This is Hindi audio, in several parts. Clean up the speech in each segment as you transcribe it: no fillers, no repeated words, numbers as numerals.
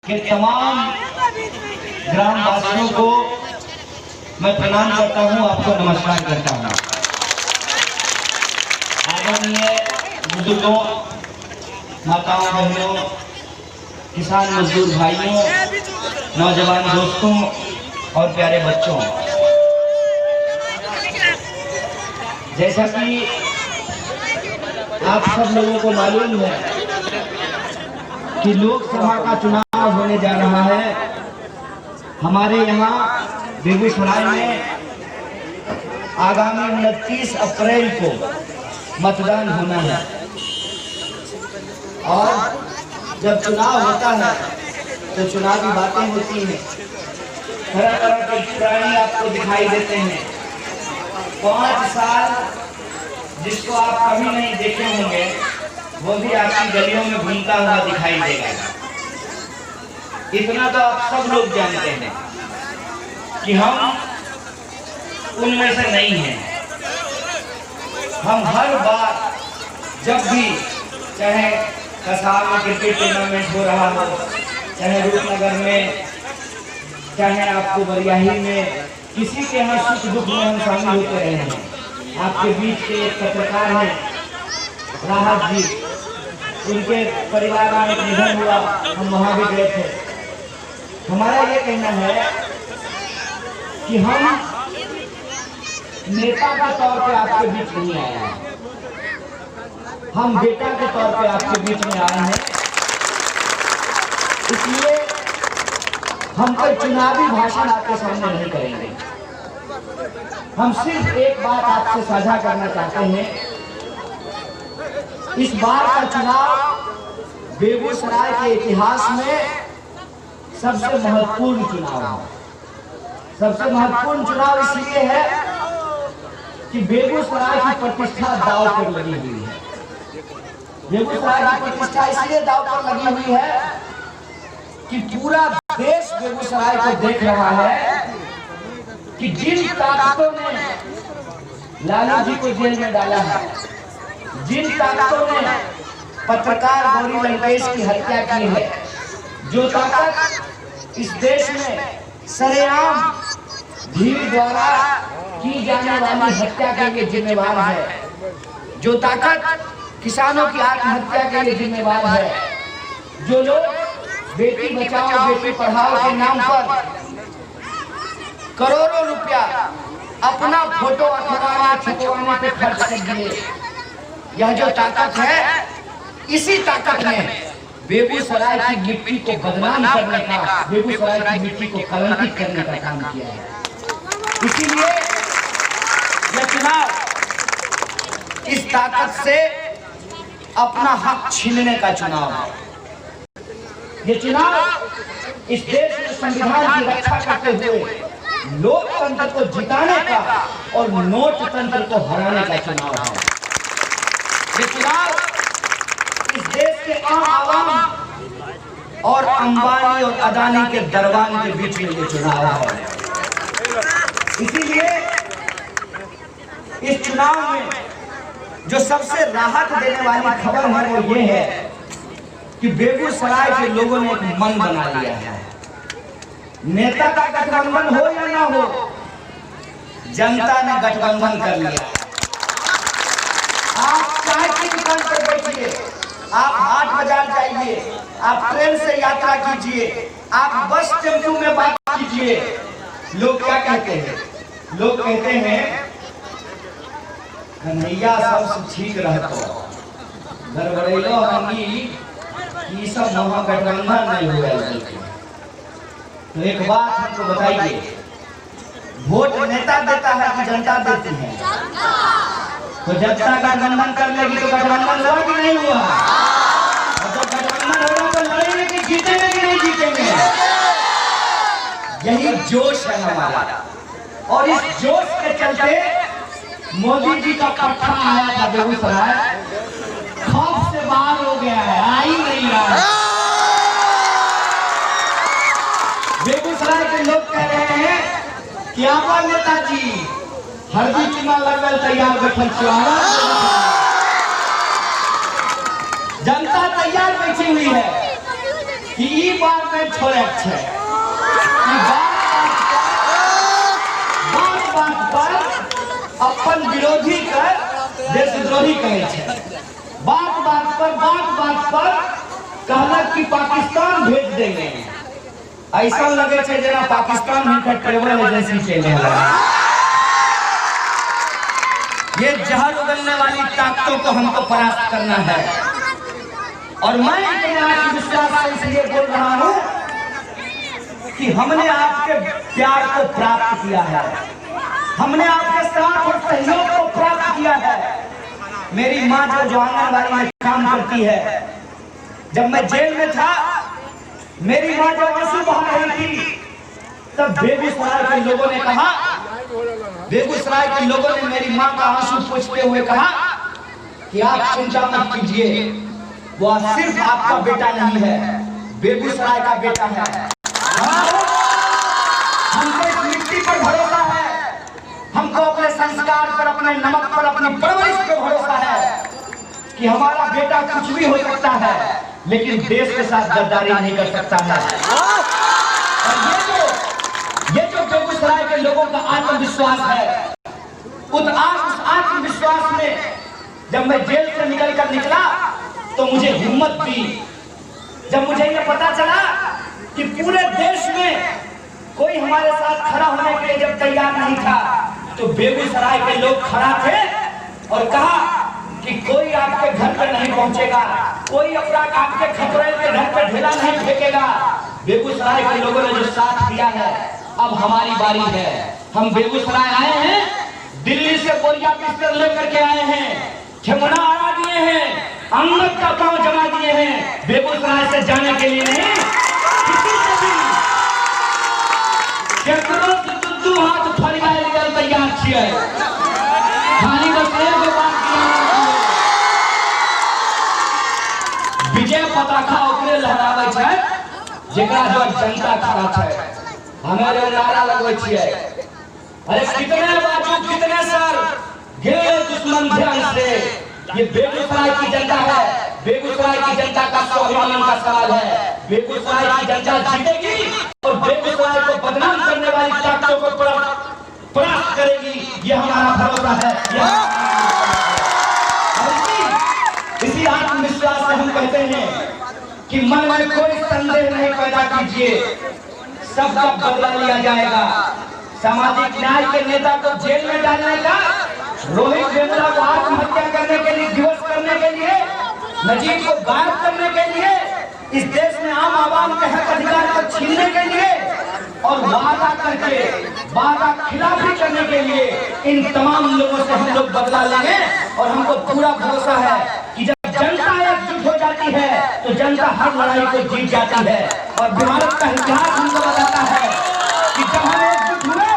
के तमाम ग्रामवासियों को मैं प्रणाम करता हूं, आपको नमस्कार करता हूं। आदरणीय बुजुर्गों, माताओं, बहनों, किसान मजदूर भाइयों, नौजवान दोस्तों और प्यारे बच्चों, जैसा कि आप सब लोगों को मालूम है कि लोकसभा का चुनाव होने जा रहा है। हमारे यहाँ बेगूसराय में आगामी 29 अप्रैल को मतदान होना है और जब चुनाव होता है तो चुनावी बातें होती हैं, तरह तरह के प्राणी आपको दिखाई देते हैं। 5 साल जिसको आप कभी नहीं देखे होंगे वो भी आपकी गलियों में घूमता हुआ दिखाई देगा। इतना तो आप सब लोग जानते हैं कि हम उनमें से नहीं हैं। हम हर बार जब भी, चाहे कसार में क्रिकेट टूर्नामेंट हो रहा हो, चाहे रूपनगर में, चाहे आपको बरियाही में, किसी के यहाँ सुख दुख में हम शामिल होते रहे हैं। आपके बीच के एक पत्रकार हैं राहत जी, उनके परिवार में एक निधन हुआ, हम वहां भी गए थे। हमारा ये कहना है कि हम नेता के तौर पे आपके बीच नहीं आए हैं, हम बेटा के तौर पे आपके बीच में आए हैं। इसलिए हम कोई चुनावी भाषण आपके सामने नहीं करेंगे। हम सिर्फ एक बात आपसे साझा करना चाहते हैं। इस बार का चुनाव बेगूसराय के इतिहास में सबसे महत्वपूर्ण चुनाव है। सबसे महत्वपूर्ण चुनाव इसलिए है कि बेगूसराय की प्रतिष्ठा दांव पर लगी हुई है। बेगूसराय की प्रतिष्ठा इसलिए दांव पर लगी हुई है कि पूरा देश बेगूसराय को देख रहा है कि जिन ताकतों ने लालू जी को जेल में डाला है, जिन ताकतों ने पत्रकार गौरी लंकेश की हत्या की है, जो ताकत इस देश में सरेआम भीड़ द्वारा की जाने वाली हत्या के लिए जिम्मेवार है, जो ताकत किसानों की आत्महत्या के लिए जिम्मेवार है, जो लोग बेटी बचाओ बेटी पढ़ाओ के नाम पर करोड़ों रुपया अपना फोटो अखबार छपवाने पे खर्च कर दिए, यह जो ताकत है, इसी ताकत ने बेगूसराय की मिट्टी को बदनाम करने का, बेगूसराय की मिट्टी को कलंकित करने का काम किया है। इसीलिए यह चुनाव इस ताकत से अपना हक छीनने का चुनाव है। ये चुनाव इस देश में संविधान की रक्षा करते हुए लोकतंत्र को जिताने का और नोट तंत्र को हराने का चुनाव है। ये चुनाव इस देश के आम आवाम और अंबानी और अदानी के दरबार के बीच में ये चुनाव है। इसीलिए इस चुनाव में जो सबसे राहत देने वाली खबर है वो ये है कि बेगूसराय के लोगों ने एक मन बना लिया है। नेता का गठबंधन हो या ना हो, जनता ने गठबंधन कर लिया। आप चाय की दुकान पर बैठिए, आप हाट बाजार जाइए, आप ट्रेन से यात्रा कीजिए, आप बस टेम्पो में बात कीजिए, लोग क्या कहते हैं? लोग कहते हैं कन्हैया सबसे ठीक रहतो, गड़बड़ेलो हंगी कि सब महागठबंधन नहीं हुआ। तो एक बात हमको बताइए, वोट नेता देता है कि जनता देती है? तो जनता गठबंधन कर लेगी तो गठबंधन हुआ कि नहीं हुआ? और जब गठबंधन होगा तो लड़ेंगे कि जीतेंगे कि नहीं जीतेंगे? यही जोश है हमारा, और इस जोश के चलते मोदी जी का पट्टा आया था बेगूसराय, खौफ से बाहर हो गया है, आ ही नहीं रहा है। बेगूसराय के लोग कह रहे हैं कि आपा नेताजी हरदी चुना लगल तैयार बैठल चुनाव, जनता तैयार बैठी हुई है कि बार में छोड़े छे बात पर अपन विरोधी कर देशद्रोही कहे छे। बात बात पर कहलक कि पाकिस्तान भेज देंगे। ऐसा लगे छे जना पाकिस्तान ही का ट्रेवल एजेंसी चले वाला। ये जहर उगलने वाली ताकतों को हमको परास्त करना है। और मैं इतना विश्वास से इसलिए बोल रहा हूं कि हमने आपके प्यार को प्राप्त किया है, हमने आपके साथ और सहयोग को प्राप्त किया है। मेरी माँ जो आंगनबाड़ी में काम करती है, जब मैं जेल में था, मेरी माँ जब आंसू बहा रही थी, तब बेगूसराय के लोगों ने कहा, बेगूसराय के लोगों ने मेरी माँ का आंसू पोंछते हुए कहा कि आप चिंता मत कीजिए, वो सिर्फ आपका बेटा नहीं है, बेगूसराय का बेटा है। हमको इस मिट्टी पर भरोसा है, हमको अपने संस्कार पर, अपने नमक पर, अपनी परवरिश पर भरोसा है कि हमारा बेटा कुछ भी हो सकता है, लेकिन देश के साथ गद्दारी नहीं कर सकता है। और ये जो बेगूसराय के लोगों का आत्मविश्वास है, उस आत्मविश्वास में जब मैं जेल से निकला तो मुझे हिम्मत दी। जब मुझे ये पता चला कि पूरे देश में कोई हमारे साथ खड़ा होने के लिए जब तैयार नहीं था, तो बेगूसराय के लोग खड़ा थे और कहा कि कोई आपके घर पर नहीं पहुंचेगा, कोई अपराध आपके खतरे के घर पर ढेला नहीं फेंकेगा। बेगूसराय के लोगों ने जो साथ दिया है, अब हमारी बारी है। हम बेगूसराय आए हैं, दिल्ली से बोरिया पिस्टल लेकर के आए हैं, ठेमना आड़ा दिए हैं, अंगद का पांव जमा दिए हैं, बेगूसराय से जाने के लिए नहीं। किसी से भी दू हाथ फरियाद तैयार छिए, खाली बस एगो बात विजय पताका ओकरे लहरावे छै जेकरा जो जनता खड़ा छै। हमें नारा लगवे छिए, अरे कितने बाजू कितने सर गिरे दुश्मन ध्यान से। ये बेगूसराय की जनता है, बेगूसराय की जनता का स्वाभिमान का सवाल है। बेगूसराय की जनता जीतेगी और बेगूसराय को बदनाम करने वाली ताकतों को परास्त करेगी, ये हमारा भरोसा है। इसी आत्मविश्वास से हम कहते हैं कि मन में कोई संदेह नहीं पैदा कीजिए, सबका बदला लिया जाएगा। सामाजिक न्याय के नेता को जेल में डालने का, रोहित वेमुला को आत्महत्या करने के लिए, दिवस करने के लिए, नजीब को गायब करने के लिए, इस देश में आम आवाम के हक अधिकार को छीनने के लिए और वादा करके वादा खिलाफी करने के लिए, इन तमाम लोगों से हम लोग बदला लेंगे। और हमको पूरा भरोसा है कि जब जनता एकजुट हो जाती है तो जनता हर लड़ाई को जीत जाती है। और भारत का इतिहास हमको बताता है कि जब हम एकजुट हुए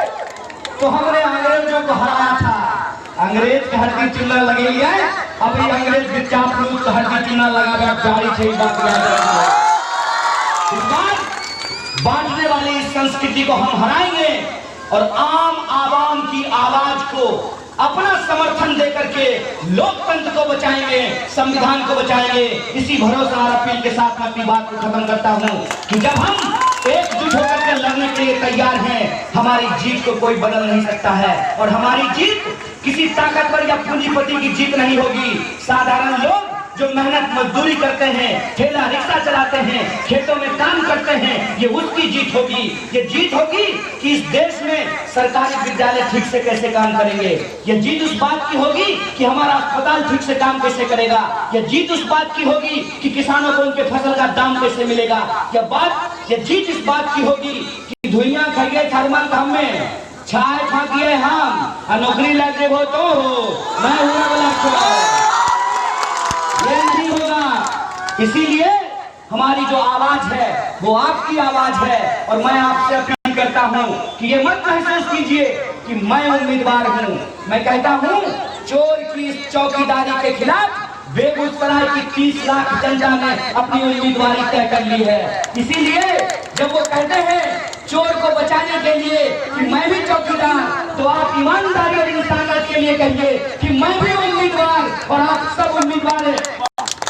तो हमने अंग्रेजों को हराया था। अंग्रेज के हड्डी चुना लगे लिया, अभी अंग्रेज के चापलूस का हड्डी चुना लगा गाड़ी से बात याद रखिए। इस बार बांटने वाली इस संस्कृति को हम हराएंगे और आम आवाम की आवाज को अपना समर्थन देकर के लोकतंत्र को बचाएंगे, संविधान को बचाएंगे। इसी भरोसा और अपील के साथ मैं अपनी बात को खत्म करता हूं कि जब हम एकजुट होकर के लड़ने के लिए तैयार हैं, हमारी जीत को कोई बदल नहीं सकता है। और हमारी जीत किसी ताकतवर या पूंजीपति की जीत नहीं होगी। साधारण लोग जो मेहनत मजदूरी करते हैं, ठेला रिक्शा चलाते हैं, खेतों में काम करते हैं, ये उसकी जीत होगी। ये जीत होगी कि इस देश में सरकारी विद्यालय ठीक से कैसे काम करेंगे। ये जीत उस बात की होगी कि हमारा अस्पताल ठीक से काम कैसे करेगा। ये जीत उस बात की होगी कि किसानों को उनके फसल का दाम कैसे मिलेगा। ये जीत इस बात की होगी कि धुइयां खाइए थर्मल काम में छाए फाँकिए हम नौकरी लग हो तो मैं हुआ वाला ये नहीं होगा। इसीलिए हमारी जो आवाज है वो आपकी आवाज है। और मैं आपसे अपील करता हूं कि ये मत महसूस कीजिए कि मैं उम्मीदवार हूं। मैं कहता हूं चोर की इस चौकीदारी के खिलाफ बेगूसराय की 30 लाख जनता ने अपनी उम्मीदवारी तय कर ली है। इसीलिए जब वो कहते हैं चोर को बचाने के लिए कि मैं भी चौकीदार, तो आप ईमानदारी और इंसानियत के लिए कहिए कि मैं भी उम्मीदवार और आप सब उम्मीदवार हैं।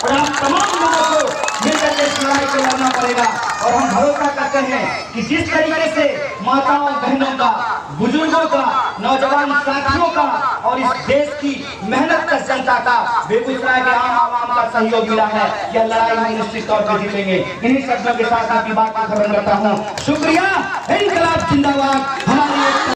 और आप तमाम लोगों को मिलकर के लड़ाई को लड़ना पड़ेगा। और हम भरोसा करते हैं कि जिस तरीके से माताओं बहनों का, बुजुर्गों का, नौजवान साथियों का और इस देश की मेहनत कश जनता का, बेगूसराय के आम आवाम का सहयोग मिला है, यह लड़ाई हम निश्चित तौर पर जीतेंगे। इन्हीं शब्दों के साथ आपकी बात को खत्म करता हूँ। शुक्रिया। इंकलाब जिंदाबाद। हमारी